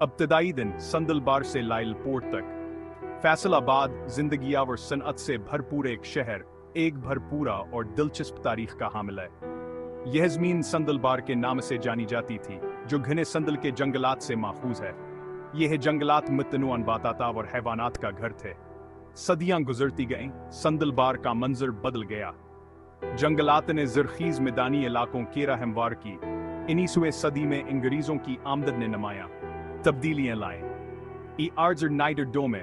इब्तदाई दिन संदलबार से लायलपुर तक। फैसलाबाद जिंदगी और सनअत से भरपूर एक शहर, एक भरपूरा और दिलचस्प तारीख का हामिल है। यह ज़मीन संदलबार के नाम से जानी जाती थी, जो घने संदल के जंगलात से माखूज है। यह जंगलात मुतनों नबातात और हैवानात का घर थे। सदियां गुजरती गईं, संदलबार का मंजर बदल गया। जंगलात ने ज़रख़ीज़ मैदानी इलाकों केरा हमवार की। 19वीं सदी में अंग्रेज़ों की आमदन ने नमाया तब्दीलियां लाएं। आर्जर नाइडर डो में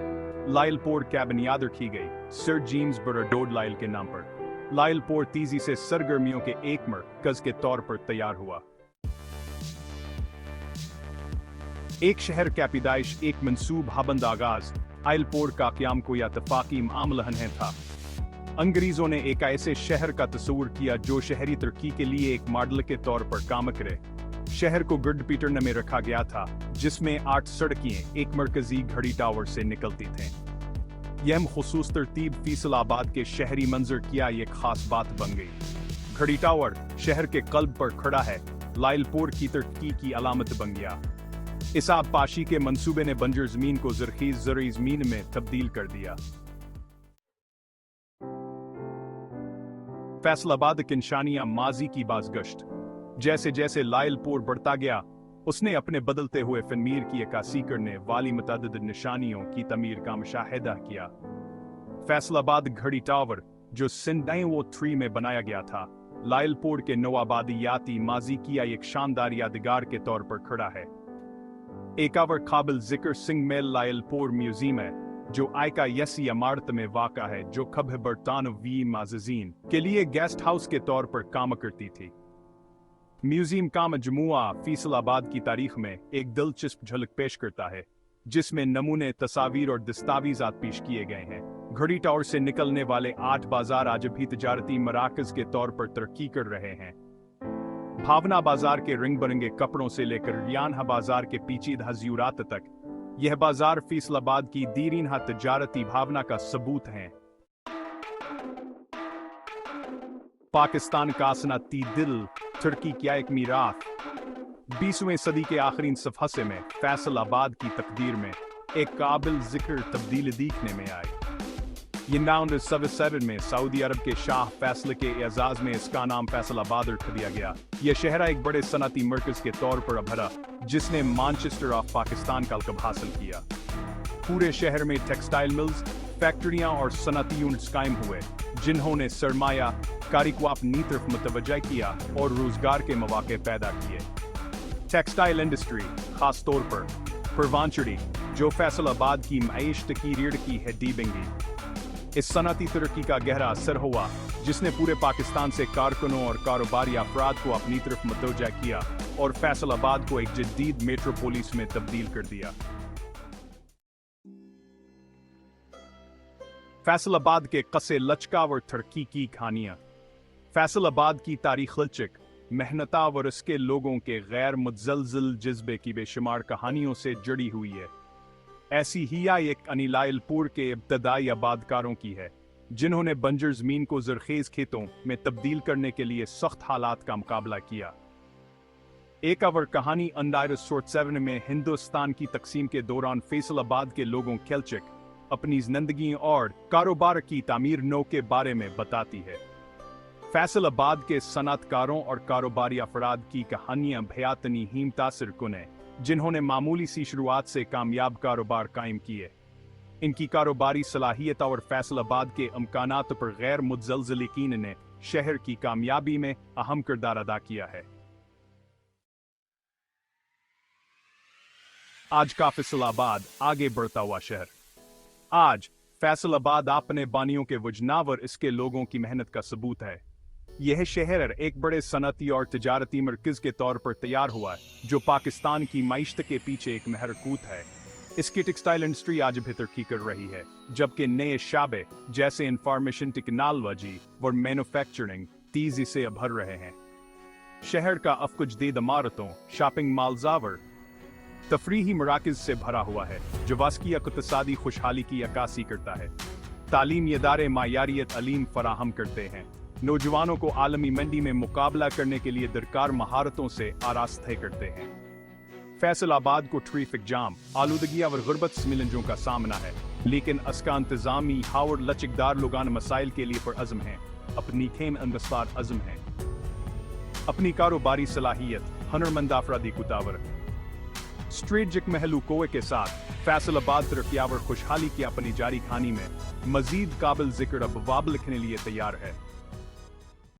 लायलपुर की बुनियाद रखी गई, सर जेम्स बर्नार्ड लायल के नाम पर। लायलपुर तेजी से सरगर्मियों के एक मरकज के तौर पर तैयार हुआ। एक शहर का पैदाइश, एक मंसूब हाबंद आगाज लायलपुर का क़याम कोई इत्तफ़ाक़ी मामला नहीं था। अंग्रेज़ों ने एक ऐसे शहर का तस्वुर किया जो शहरी तरक्की के लिए एक मॉडल के तौर पर काम करे। शहर को गुड पीटरन में रखा गया था, जिसमें 8 सड़कें एक मरकजी घड़ी टावर से निकलती थीं। यह खुसूस तरतीब फैसलाबाद के शहरी मंजर किया एक खास बात बन गई। घड़ी टावर शहर के कल्ब पर खड़ा है, लायलपुर की तरक्की की अलामत बन गया। इस आबपाशी के मंसूबे ने बंजर जमीन को ज़रख़ीज़ ज़रई ज़मीन में तब्दील कर दिया। फैसलाबाद की निशानियां माजी की बाज़गश्त। जैसे जैसे लायलपुर बढ़ता गया, उसने अपने बदलते हुए फनमीर की अक्कासी करने वाली मुतअद्दिद निशानियों की तमीर का मुशाहिदा किया। फैसलाबाद घड़ी टावर, जो सन 1903 में बनाया गया था, लायलपुर के नवाबादियाती माजी की एक शानदार यादगार के तौर पर खड़ा है। एक और काबिल जिक्र सिंह मेल लायलपुर म्यूजियम है, जो आयका यसी इमारत में वाक़ा है, जो कभी बरतानवी माज़ीन के लिए गेस्ट हाउस के तौर पर काम करती थी। म्यूजियम का मजमूआ फैसलाबाद की तारीख में एक दिलचस्प झलक पेश करता है, जिसमें नमूने, तस्वीर और दस्तावेज़ात पेश किए गए हैं। घड़ी टावर से निकलने वाले 8 बाजार आज भी तजारती मराकज़ के तौर पर तरक्की कर रहे हैं। भावना बाजार के रंग बिरंगे कपड़ों से लेकर रियानहा बाजार के पेचीदा ज़रूरात तक, यह बाजार फैसलाबाद की दीरीनहा तजारती भावना का सबूत है। पाकिस्तान का सनअती दिल, तुर्की क्या एक मीराथ। 20वीं सदी के आखिरी सफ़े में फैसलाबाद की तकदीर में एक काबिल जिक्र तब्दीली देखने में आई। ये 1977 में सऊदी अरब के शाह फैसल के एजाज़ में इसका नाम फैसलाबाद रख दिया गया। यह शहर एक बड़े सनअती मरकज़ के तौर पर उभरा, जिसने मानचेस्टर ऑफ पाकिस्तान का लक़ब हासिल किया। पूरे शहर में टेक्सटाइल मिल्स, फैक्ट्रियां और सनअती यूनिट्स कायम हुए, जिन्होंने सरमाया कारी को अपनी तरफ मुतवज्जा किया और रोजगार के मौके पैदा किए। टेक्सटाइल इंडस्ट्री, खास तौर पर परवानचड़ी, जो फैसलाबाद की मईशत की रीढ़ की हड्डी बनी। इस सनअती तरक्की का गहरा असर हुआ, जिसने पूरे पाकिस्तान से कारकुनों और कारोबारी अफराद को अपनी तरफ मुतवज्जा किया और फैसलाबाद को एक जदीद मेट्रोपोलिस में तब्दील कर दिया। फैसलाबाद के कसे लचका और तरक्की की कहानियां। फैसलाबाद की तारीख लचक, मेहनता और इसके लोगों के गैर मुतज़लज़ल जज्बे की बेशुमार कहानियों से जुड़ी हुई है। ऐसी ही एक लायलपुर के इब्तदाई आबादकारों की है, जिन्होंने बंजर ज़मीन को ज़रख़ीज़ खेतों में तब्दील करने के लिए सख्त हालात का मुकाबला किया। एक और कहानी 1947 में हिंदुस्तान की तकसीम के दौरान फैसलाबाद के लोगों केल्चक अपनी जिंदगी और कारोबार की तामीर नौ के बारे में बताती है। फैसलाबाद के सनअतकारों और कारोबारी अफराद की कहानियां भयातनी ही मुतासिर कुन हैं, जिन्होंने मामूली सी शुरुआत से कामयाब कारोबार कायम किए। इनकी कारोबारी सलाहियत और फैसलाबाद के इम्कानात पर गैर मुतज़लज़ल यकीन ने शहर की कामयाबी में अहम किरदार अदा किया है। आज का फैसलाबाद आगे बढ़ता हुआ शहर। आज फैसलाबाद अपने बानियों के वजनावर इसके लोगों की मेहनत का सबूत है। यह शहर एक बड़े सनअती और तजारती मरकज के तौर पर तैयार हुआ है, जो पाकिस्तान की मईशत के पीछे एक महरकूत है। इसकी टेक्सटाइल इंडस्ट्री आज भी तरक्की कर रही है, जबकि नए शाबे जैसे इंफॉर्मेशन टेक्नोलॉजी और मैन्युफैक्चरिंग तेजी से उभर रहे हैं। शहर का अफकुच जदीद इमारतों, शॉपिंग मॉल्स, तफरीही मराकज़ से भरा हुआ है, जो वास्की इक़्तिसादी खुशहाली की अक्कासी करता है। तालीमी इदारे मायारियत अलीम फराहम करते हैं, नौजवानों को आलमी मंडी में मुकाबला करने के लिए दरकार महारतों से आरास्ते करते हैं। फैसलाबाद को ट्रैफिक जाम, आलूदगी और गुर्बत स्मिलंजों का सामना है, लेकिन असका इंतजामी हावर्ड लचकदार लोगान मसाइल के लिए पुरअज़्म हैं, अपनी खेम अनबस्तार अज़्म हैं, अपनी कारोबारी सलाहियत, हुनरमंद अफरादी कुतावर स्ट्रेटजिक महलू कोए के साथ फैसलाबाद तरक्यावर खुशहाली की अपनी जारी खानी में मजीद काबिल जिक्र अब वाब लिखने लिए तैयार है।